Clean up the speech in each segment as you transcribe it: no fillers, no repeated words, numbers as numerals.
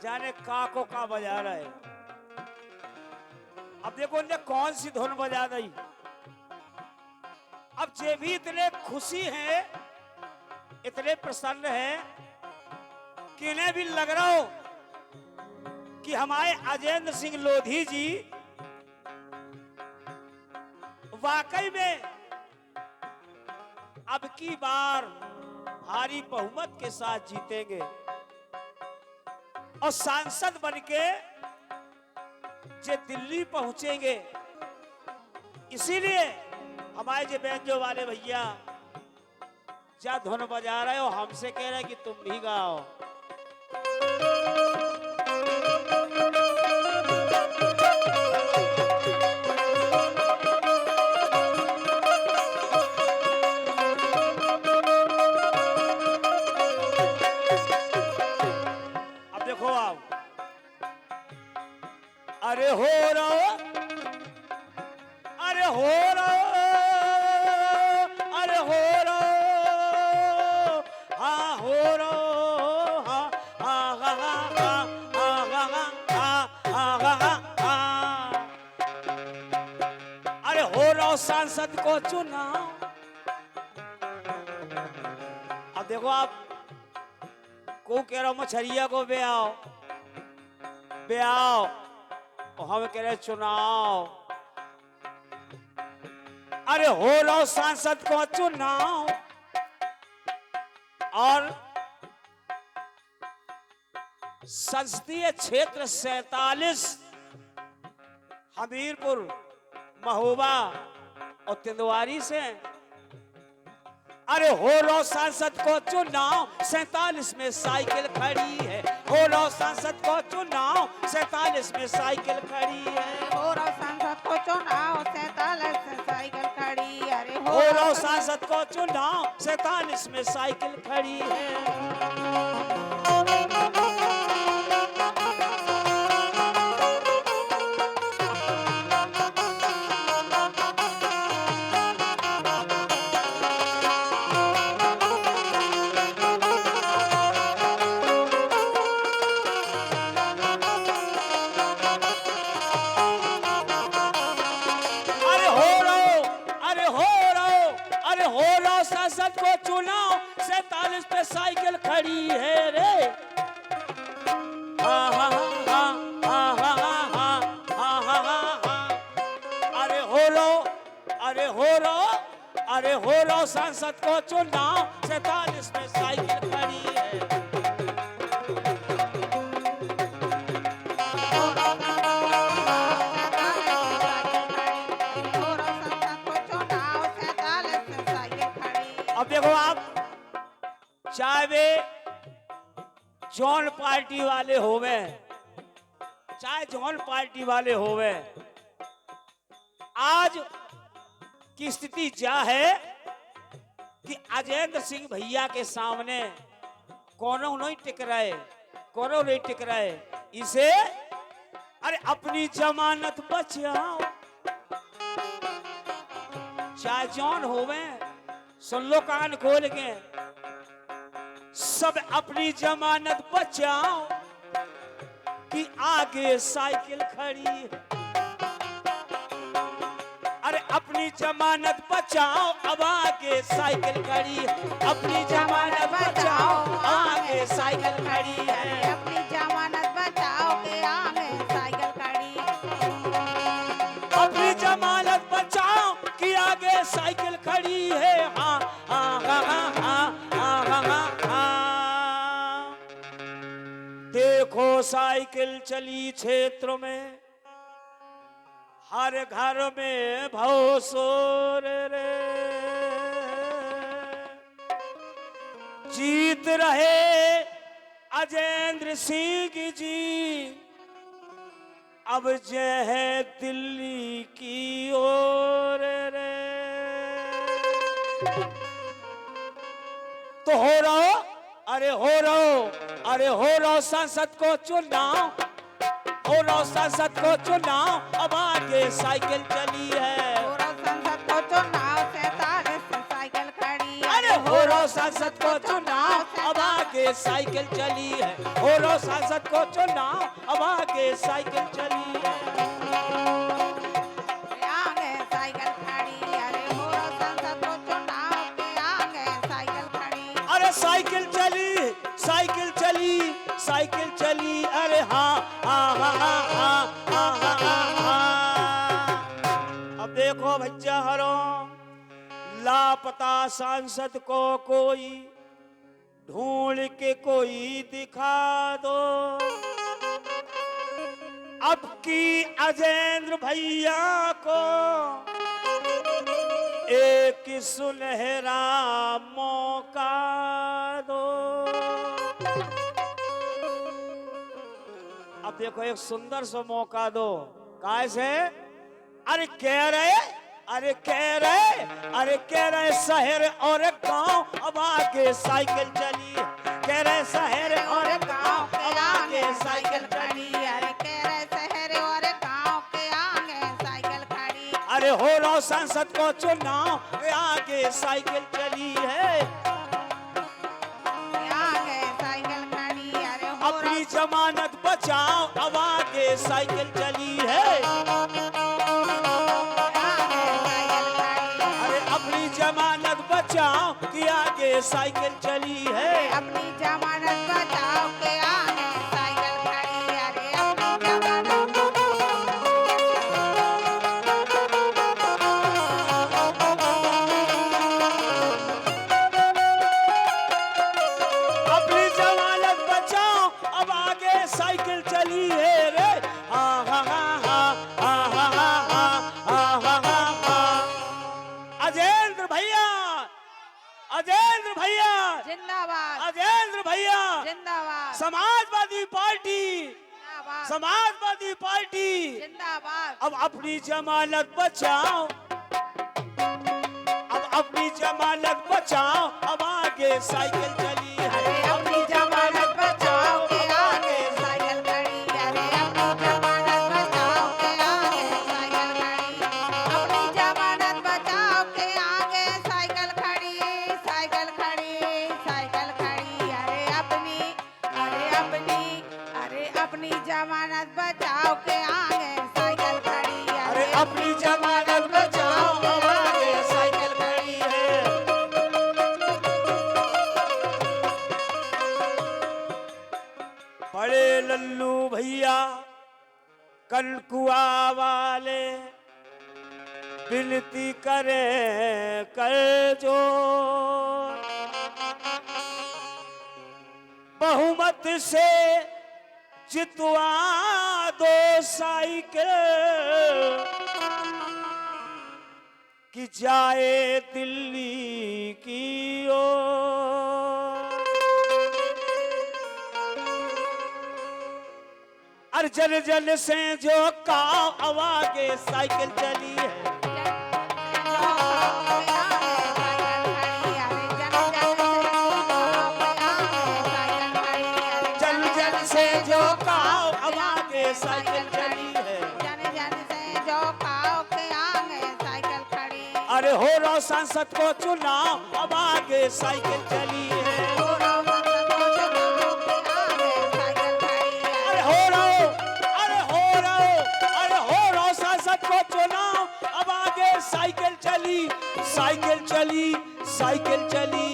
जाने का को बजा रहा है। अब देखो उनने कौन सी धुन बजा दी। अब जे भी इतने खुशी हैं, इतने प्रसन्न हैं कि इन्हें भी लग रहा हो कि हमारे अजेंद्र सिंह लोधी जी वाकई में अब की बार भारी बहुमत के साथ जीतेंगे और सांसद बनके जे दिल्ली पहुंचेंगे। इसीलिए हमारे जो बैंजो वाले भैया जा धुन बजा रहे हो, हमसे कह रहे हैं कि तुम भी गाओ। अब देखो आप, अरे हो रहो, अरे हो रहो, अरे हो रहो, हाँ हो रहो, हाँ हाँ हाँ हाँ हाँ हाँ हाँ हाँ हाँ हाँ। अरे हो रहो सांसद को चुनाव। अब देखो आप, को कह रहा हूं मछरिया को बे आओ, बे आओ, और हम कह रहे चुनाव। अरे हो रहा सांसद को चुनाव और संसदीय क्षेत्र 47 हमीरपुर, महोबा और तिंदवारी से। अरे हो रहा सांसद को चुनाव, 47 में साइकिल खड़ी है। हो रहा सांसद को चुनाव, 47 में साइकिल खड़ी है। हो रहा सांसद को चुनाव, 47 में साइकिल खड़ी। अरे हो रहा सांसद को चुनाव, 47 में साइकिल खड़ी है। सांसद को चुनाव, 47 पे साइकिल खड़ी है रे। हाँ हाँ हाँ हाँ हाँ हाँ हाँ हाँ हाँ हाँ। अरे हो रो, अरे हो रो, अरे हो रो सांसद को चुनाव, 47 पे साइकिल खड़ी है। अब देखो आप, चाहे वे जॉन पार्टी वाले होवे, चाहे जॉन पार्टी वाले होवे, आज की स्थिति क्या है कि अजेंद्र सिंह भैया के सामने कोनो नहीं टिक रहे, कोनो नहीं टिक रहे। इसे अरे अपनी जमानत बचाओ, चाहे जॉन होवे, सुन लो कान खोल के, सब अपनी जमानत बचाओ कि आगे साइकिल खड़ी है। अरे अपनी जमानत बचाओ, अब आगे साइकिल खड़ी है। अपनी जमानत बचाओ, आगे साइकिल खड़ी है। अपनी जमानत बचाओ के आगे साइकिल खड़ी। अपनी जमानत बचाओ कि आगे साइकिल खड़ी है। हाँ हाँ हाँ हाँ हाँ हाँ हाँ हाँ। देखो साइकिल चली क्षेत्र में, हर घर में भव शोर रे। जीत रहे अजेंद्र सिंह जी, अब जय है दिल्ली की ओर रे। तो हो रहो, अरे हो रहो, अरे हो रहो सांसद को चुनाव, हो रहो सांसद को चुनाव, अब आगे साइकिल चली है। हो रहा सांसद को चुनाव, 47 से साइकिल खड़ी। अरे हो रहो रो सांसद को चुनाव अब आगे साइकिल चली है, हो रो सांसद को चुनाव अब आगे साइकिल चली है। आगे साइकिल खड़ी, अरे हो रो सांसद को चुनाव के आगे साइकिल खड़ी। अरे साइकिल चली, साइकिल चली, साइकिल चली, अरे हाँ हाँ हाँ हाँ हाँ हाँ हाँ हाँ हाँ। अब देखो भैया हरो, लापता सांसद को कोई ढूंढ के कोई दिखा दो। अब की अजेंद्र भैया को एक सुनहरा मौका दो। अब देखो एक सुंदर सा मौका दो। कैसे? अरे कह रहे, अरे कह रहे, अरे कह रहे शहर और गांव अब आगे साइकिल चली, कह रहे शहर और गांव अब आगे साइकिल चली। अरे कह रहे शहर और गांव के आगे साइकिल खड़ी। अरे हो रो सांसद को चुनाव आगे साइकिल चली है, आगे साइकिल खड़ी। अरे हो अपनी जमानत बचाओ अब आगे साइकिल चली है। जमानत बचाओ कि आगे साइकिल चली है, अपनी जमानत बचाओ के आगे साइकिल खड़ी। अरे अपनी जमानत अपनी जमानत बचाओ अब आगे साइकिल चली है रे। हाँ हाँ हाँ हाँ हाँ हाँ हाँ हाँ हाँ हाँ हाँ। अजेंद्र भैया, अजेंद्र भैया जिंदाबाद, अजेंद्र भैया जिंदाबाद, समाजवादी पार्टी, जिंदाबाद, समाजवादी पार्टी जिंदाबाद। अब अपनी जमानत बचाओ, अब अपनी जमानत बचाओ अब आगे साइकिल चली है। अरे अपनी जमानत बचाओ के आगे साइकिल खड़ी। अरे अपनी जमानत बचाओ के आगे साइकिल खड़ी। अपनी जमानत बचाओ के आगे साइकिल खड़ी, साइकिल खड़ी, साइकिल खड़ी। अरे अपनी, अरे अपनी, अरे अपनी जमानत बचाओ के आगे साइकिल खड़ी। अरे अपनी जमानत बचाओ अब आगे साइकिल खड़ी है। बड़े लल्लू भैया कनकुआ वाले विनती करे कर जो, बहुमत से जितवा दो साइकिल कि जाए दिल्ली की ओर। और जन जन से जो काव अब आगे साइकिल चली है, जन जन से जो काव अब आगे साइकिल चली है। जन जन से जो काव के आगे साइकिल खड़ी। अरे हो रो सांसद को चुनाव अब आगे साइकिल चली है। हो रो सांसद को चुनाव के आगे साइकिल खड़ी। अरे हो रो, अरे हो रो, अरे हो रो सांसद को चुनाव अब आगे साइकिल चली, साइकिल चली, साइकिल चली।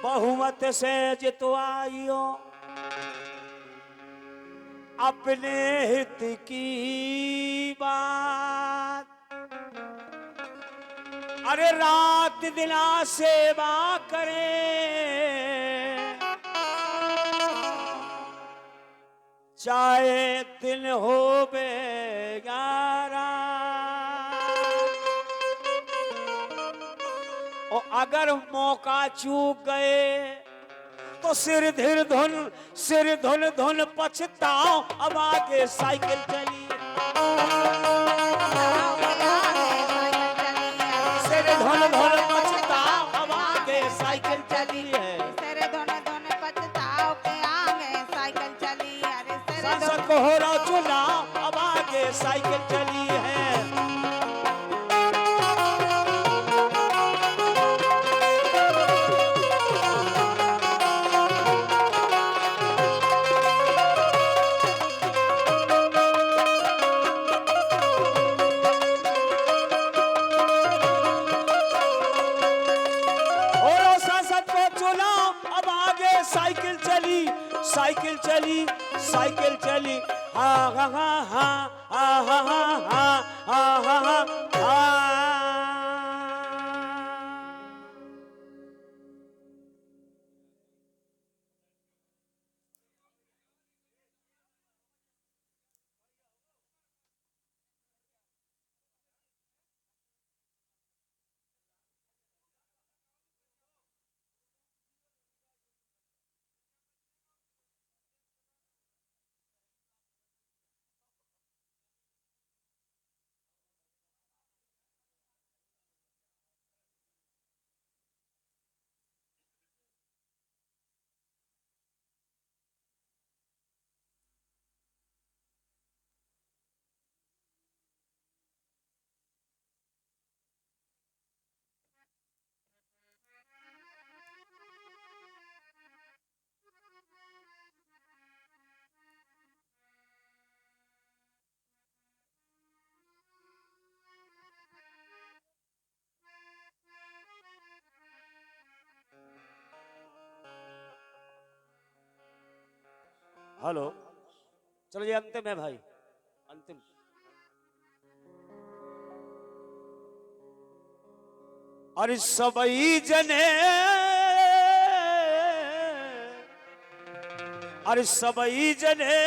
बहुमत से जितवाइयो अपने हित की बात। अरे रात दिना सेवा करें, चाहे दिन हो बेगारा। और अगर मौका चूक गए तो सिर धुन धुन पछताओ अब आगे साइकिल चली। सिर धुन धुन पछताओ अब आगे साइकिल चली है। सिर धुन धुन पछताओ के आगे साइकिल चली। अरे सिर सांसद को हो रहा चुनाव अब आगे साइकिल चली है। चली, साइकिल चली, साइकिल चली। हा हा हा हा हा हा हा हा हा हा हा। हेलो, चलो ये अंतिम है भाई, अंतिम। अरे सबई जने, अरे सबई जने